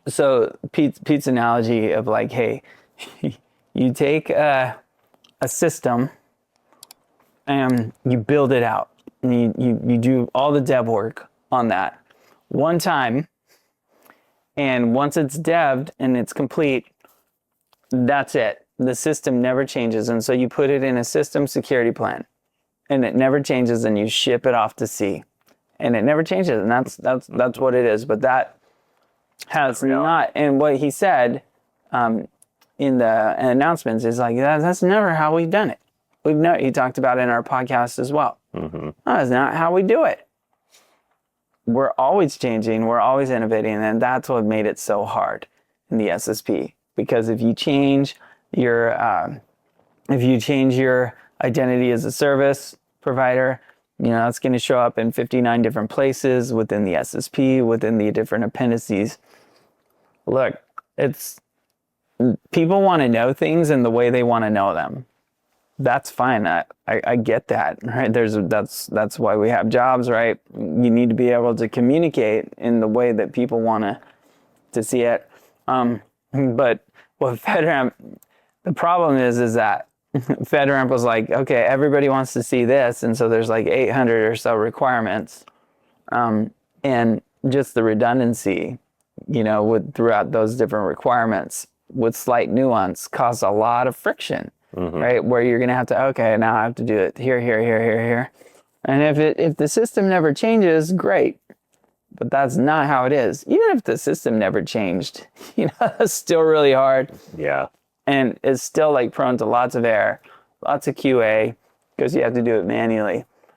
So Pete's analogy of like, hey, you take a system and you build it out. And you do all the dev work on that one time. And once it's dev'd and it's complete, that's it. The system never changes. And so you put it in a system security plan and it never changes, and you ship it off to sea and it never changes. And that's what it is. But that has not, and what he said in the announcements is like, that's never how we've done it. He talked about it in our podcast as well. Mm-hmm. That's not how we do it. We're always changing. We're always innovating. And that's what made it so hard in the SSP. Because if you change your identity as a service provider, it's going to show up in 59 different places within the SSP, within the different appendices. Look, people want to know things in the way they want to know them. That's fine. I get that, right? That's why we have jobs, right? You need to be able to communicate in the way that people want to see it. But what FedRAMP, the problem is that FedRAMP was like, okay, everybody wants to see this, and so there's like 800 or so requirements, and just the redundancy, throughout those different requirements with slight nuance caused a lot of friction. Mm-hmm. Right, where you're going to have to, okay, now I have to do it here. And if the system never changes, great. But that's not how it is. Even if the system never changed, it's still really hard. Yeah. And it's still like prone to lots of error, lots of QA, because you have to do it manually.